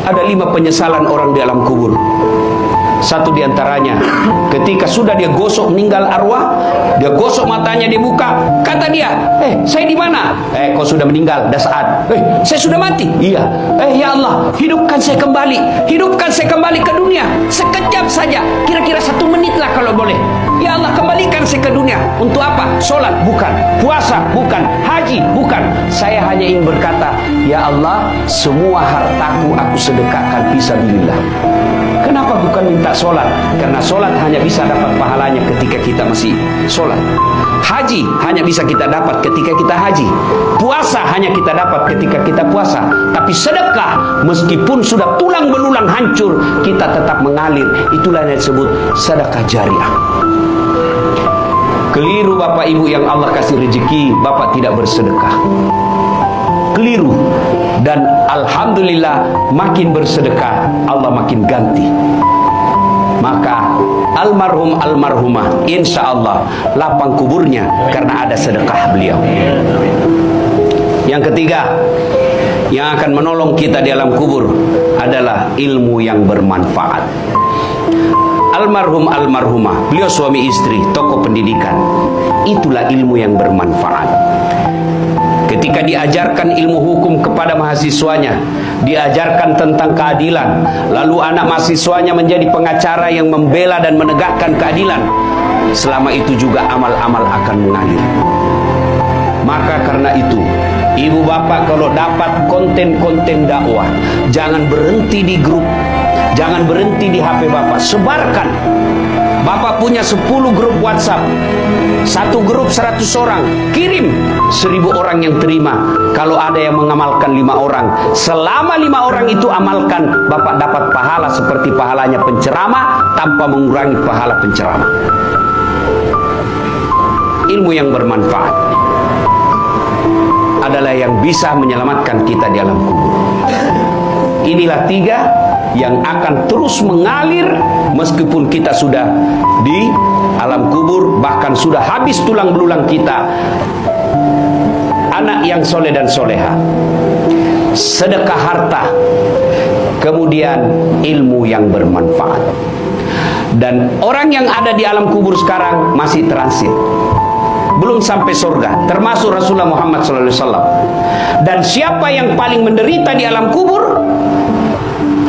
Ada 5 penyesalan orang di alam kubur. Satu diantaranya, ketika sudah dia gosok meninggal arwah, dia gosok matanya, dia buka, kata dia, saya di mana? Kau sudah meninggal, dah saat. Saya sudah mati. Iya. Ya Allah, hidupkan saya kembali ke dunia, sekejap saja, kira-kira 1 menit lah kalau boleh. Ya Allah, kembalikan saya ke dunia. Untuk apa? Sholat? Bukan. Puasa? Bukan. Haji? Bukan. Saya hanya ingin berkata, ya Allah, semua hartaku aku sedekahkan fisabilillah. Kenapa bukan minta sholat? Karena sholat hanya bisa dapat pahalanya ketika kita masih sholat. Haji hanya bisa kita dapat ketika kita haji. Puasa hanya kita dapat ketika kita puasa. Tapi sedekah, meskipun sudah tulang belulang hancur, kita tetap mengalir. Itulah yang disebut sedekah jariah. Keliru Bapak Ibu yang Allah kasih rezeki, Bapak tidak bersedekah. Keliru. Dan alhamdulillah, makin bersedekah Allah makin ganti. Maka almarhumah insya Allah lapang kuburnya karena ada sedekah beliau. Yang ketiga, yang akan menolong kita di alam kubur adalah ilmu yang bermanfaat. Almarhumah, beliau suami istri, tokoh pendidikan. Itulah ilmu yang bermanfaat. Ketika diajarkan ilmu hukum kepada mahasiswanya, diajarkan tentang keadilan, lalu anak mahasiswanya menjadi pengacara yang membela dan menegakkan keadilan, selama itu juga amal-amal akan mengalir. Maka karena itu, ibu bapak kalau dapat konten-konten dakwah, jangan berhenti di grup, jangan berhenti di HP bapak, sebarkan. Bapak punya 10 grup WhatsApp, 1 grup 100 orang, kirim, 1000 orang yang terima. Kalau ada yang mengamalkan 5 orang, selama 5 orang itu amalkan, Bapak dapat pahala seperti pahalanya penceramah tanpa mengurangi pahala penceramah. Ilmu yang bermanfaat adalah yang bisa menyelamatkan kita di alam kubur. Inilah 3 yang akan terus mengalir meskipun kita sudah di alam kubur, bahkan sudah habis tulang belulang kita. Anak yang soleh dan soleha, sedekah harta, kemudian ilmu yang bermanfaat. Dan orang yang ada di alam kubur sekarang masih transit, belum sampai surga, termasuk Rasulullah Muhammad SAW. Dan siapa yang paling menderita di alam kubur?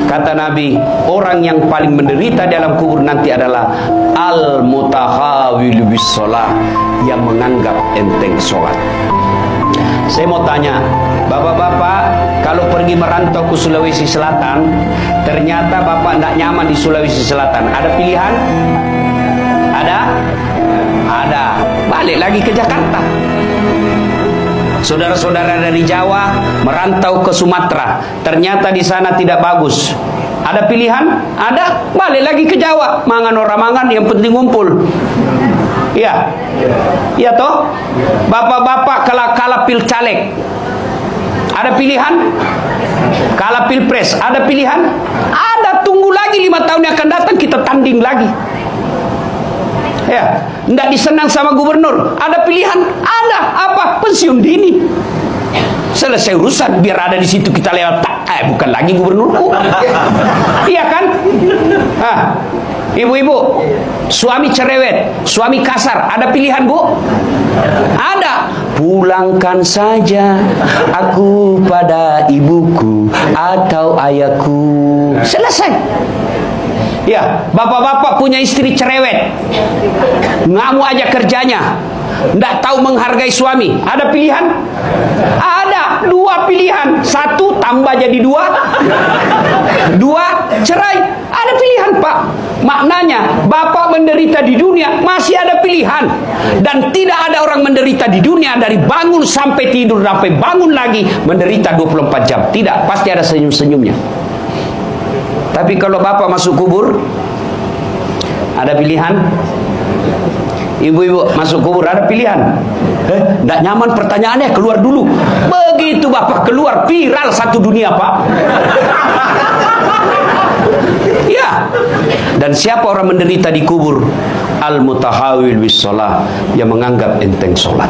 Kata Nabi, orang yang paling menderita dalam kubur nanti adalah al-mutahawil bis sholat, yang menganggap enteng sholat. Saya mau tanya, bapak-bapak, kalau pergi merantau ke Sulawesi Selatan, ternyata bapak tidak nyaman di Sulawesi Selatan, ada pilihan? Ada? Ada. Balik lagi ke Jakarta. Saudara-saudara dari Jawa merantau ke Sumatera, ternyata di sana tidak bagus. Ada pilihan? Ada. Balik lagi ke Jawa. Mangan orang mangan, yang penting ngumpul. Iya. Iya toh? Bapak-bapak kalah pil caleg, ada pilihan? Kalah pilpres, ada pilihan? Ada. Tunggu lagi 5 tahun yang akan datang, kita tanding lagi. Ya, tidak disenang sama gubernur, ada pilihan? Ada. Apa? Pensiun dini. Selesai urusan, biar ada di situ kita lewat. Bukan lagi gubernurku. Iya kan? Ibu-ibu, suami cerewet, suami kasar, ada pilihan bu? Ada. Pulangkan saja aku pada ibuku atau ayahku. Selesai. Ya, bapak-bapak punya istri cerewet, ngamuk aja kerjanya, tidak tahu menghargai suami, ada pilihan? Ada. 2 pilihan, 1 tambah jadi 2, 2 cerai, ada pilihan pak. Maknanya bapak menderita di dunia masih ada pilihan, dan tidak ada orang menderita di dunia dari bangun sampai tidur sampai bangun lagi menderita 24 jam. Tidak, pasti ada senyum-senyumnya. Tapi kalau bapak masuk kubur, ada pilihan? Ibu-ibu masuk kubur, ada pilihan? Tidak nyaman pertanyaannya, keluar dulu. Begitu bapak keluar, viral satu dunia pak. Ya. Dan siapa orang menderita di kubur? Al-mutahawil bis sholat, yang menganggap enteng sholat.